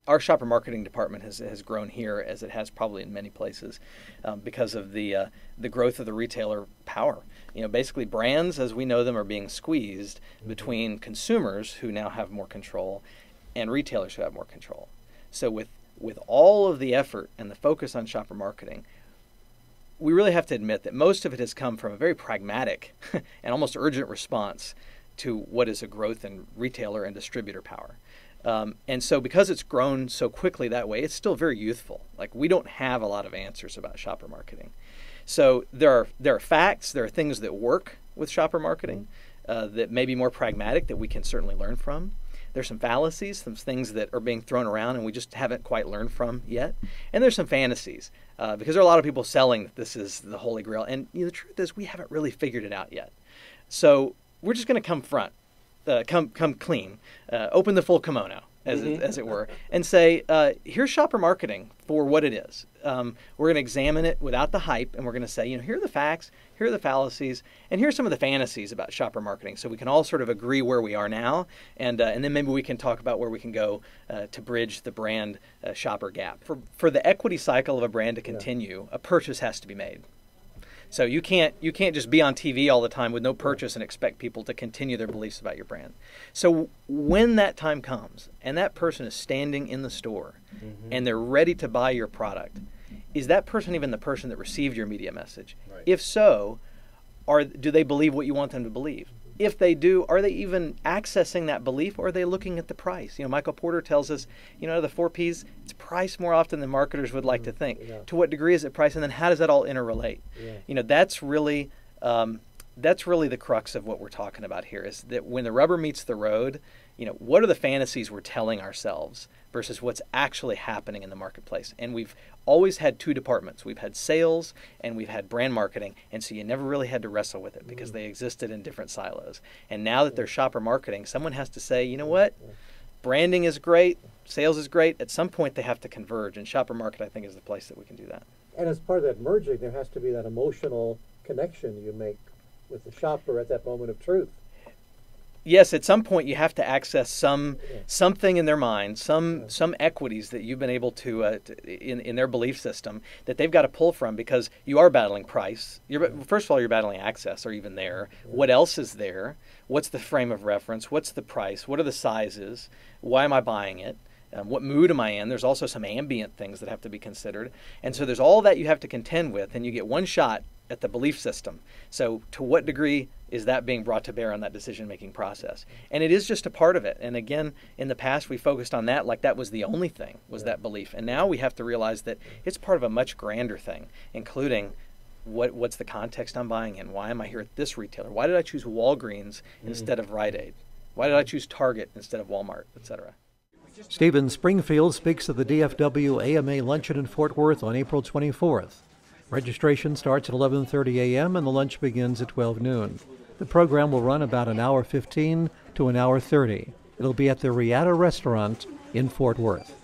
Our shopper marketing department has grown here as it has probably in many places because of the growth of the retailer power. Basically brands as we know them are being squeezed between consumers who now have more control and retailers who have more control. So with all of the effort and the focus on shopper marketing, we really have to admit that most of it has come from a very pragmatic and almost urgent response to what is a growth in retailer and distributor power. And so because it's grown so quickly that way, it's still very youthful. Like, we don't have a lot of answers about shopper marketing. So there are facts, there are things that work with shopper marketing that may be more pragmatic that we can certainly learn from. There's some fallacies, some things that are being thrown around and we just haven't quite learned from yet. And there's some fantasies because there are a lot of people selling that this is the holy grail. And the truth is we haven't really figured it out yet. So we're just going to come clean, open the full kimono, as it were, and say, here's shopper marketing for what it is. We're going to examine it without the hype, and we're going to say, here are the facts, here are the fallacies, and here's some of the fantasies about shopper marketing, so we can all sort of agree where we are now, and then maybe we can talk about where we can go to bridge the brand shopper gap. For the equity cycle of a brand to continue, a purchase has to be made. So you can't just be on TV all the time with no purchase and expect people to continue their beliefs about your brand. So when that time comes and that person is standing in the store and they're ready to buy your product, is that person even the person that received your media message? Right. If so, do they believe what you want them to believe? If they do, are they even accessing that belief, or are they looking at the price? Michael Porter tells us, the 4 Ps, it's price more often than marketers would like to think. Yeah. To what degree is it price, and then how does that all interrelate? Yeah. That's really the crux of what we're talking about here, is that when the rubber meets the road, what are the fantasies we're telling ourselves versus what's actually happening in the marketplace? And we've always had two departments. We've had sales and we've had brand marketing, and so you never really had to wrestle with it because they existed in different silos. And now that there's shopper marketing, someone has to say, you know what? Branding is great, sales is great. At some point they have to converge, and shopper market, I think, is the place that we can do that. And as part of that merging, there has to be that emotional connection you make with the shopper at that moment of truth. Yes, at some point you have to access something in their mind, some equities that you've been able to in their belief system that they've got to pull from, because you are battling price. First of all, you're battling access, or even there. What else is there? What's the frame of reference? What's the price? What are the sizes? Why am I buying it? What mood am I in? There's also some ambient things that have to be considered. And so there's all that you have to contend with, and you get one shot at the belief system. So to what degree is that being brought to bear on that decision-making process? And it is just a part of it. And again, in the past, we focused on that like that was the only thing, was that belief. And now we have to realize that it's part of a much grander thing, including what's the context I'm buying in? Why am I here at this retailer? Why did I choose Walgreens instead of Rite Aid? Why did I choose Target instead of Walmart, etc.? Stephen Springfield speaks at the DFW AMA Luncheon in Fort Worth on April 24th. Registration starts at 11:30 a.m. and the lunch begins at 12 noon. The program will run about an hour 15 to an hour 30. It'll be at the Riata Restaurant in Fort Worth.